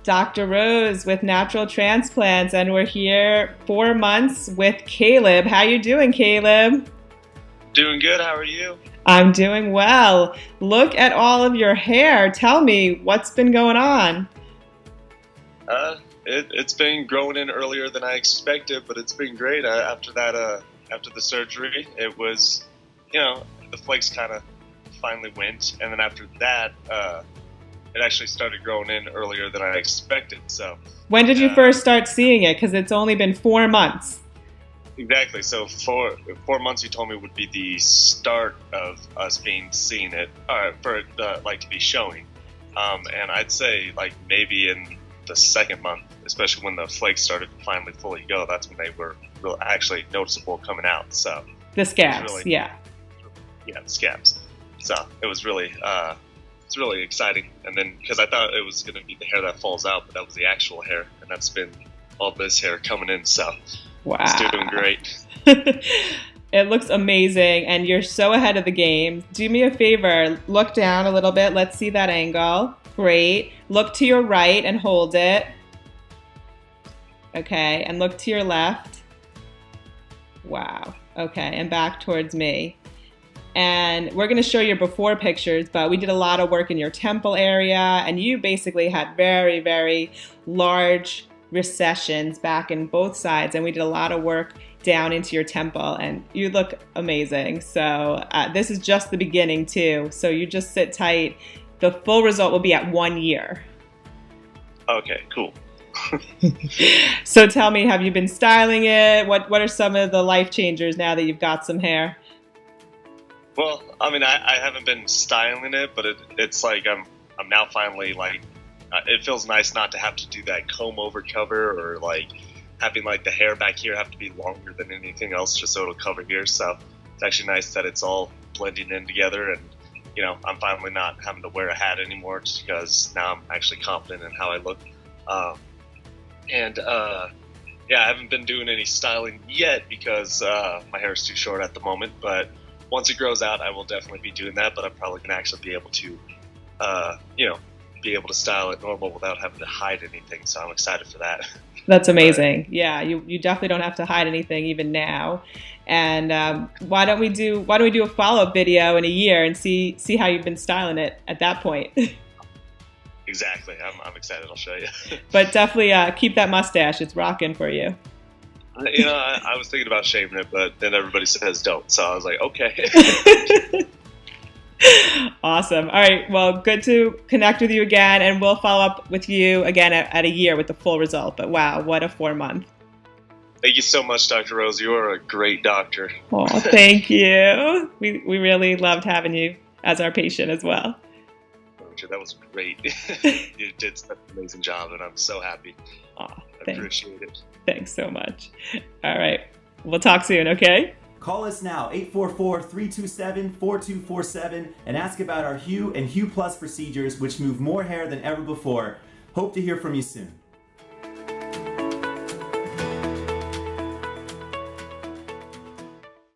Dr. Rose with Natural Transplants, and we're here 4 months with Caleb. How you doing, Caleb? Doing good. How are you? I'm doing well. Look at all of your hair. Tell me, what's been going on? It's been growing in earlier than I expected, but it's been great. After the surgery, it was, the flakes kind of finally went, and then after that, it actually started growing in earlier than I expected. So when did you first start seeing it? Because it's only been 4 months. Exactly. So 4 months, you told me, would be the start of us seeing it, for it to be showing. And I'd say maybe in the second month, especially when the flakes started to finally fully go, that's when they were actually noticeable coming out. So the scabs, yeah, the scabs. So it was really it's really exciting. And then because I thought it was going to be the hair that falls out, but that was the actual hair, and that's been all this hair coming in. So wow, it's doing great. It looks amazing, and you're so ahead of the game. Do me a favor, look down a little bit. Let's see that angle. Great. Look to your right and hold it. Okay, and look to your left. Wow. Okay, and back towards me. And we're going to show your before pictures, but we did a lot of work in your temple area, and you basically had very, very large recessions back in both sides, and we did a lot of work down into your temple, and you look amazing. So this is just the beginning too, so you just sit tight. The full result will be at 1 year. Okay, cool. So tell me, have you been styling it? What are some of the life changers now that you've got some hair? Well, I mean, I haven't been styling it, but it's like I'm now finally it feels nice not to have to do that comb over cover, or having the hair back here have to be longer than anything else just so it'll cover here. So it's actually nice that it's all blending in together, and I'm finally not having to wear a hat anymore, just because now I'm actually confident in how I look. I haven't been doing any styling yet because my hair is too short at the moment, but once it grows out, I will definitely be doing that. But I'm probably going to actually be able to, be able to style it normal without having to hide anything. So I'm excited for that. That's amazing. Yeah, you definitely don't have to hide anything even now. And why don't we do a follow-up video in a year and see how you've been styling it at that point? Exactly. I'm excited. I'll show you. But definitely keep that mustache. It's rocking for you. I was thinking about shaving it, but then everybody says don't. So I was like, okay. Awesome. All right. Well, good to connect with you again, and we'll follow up with you again at a year with the full result. But wow, what a 4 month. Thank you so much, Dr. Rose. You are a great doctor. Oh, thank you. We really loved having you as our patient as well. That was great. You did such an amazing job, and I'm so happy. Oh, I appreciate it. Thanks so much. All right. We'll talk soon, okay? Call us now, 844-327-4247, and ask about our Hue and Hue Plus procedures, which move more hair than ever before. Hope to hear from you soon.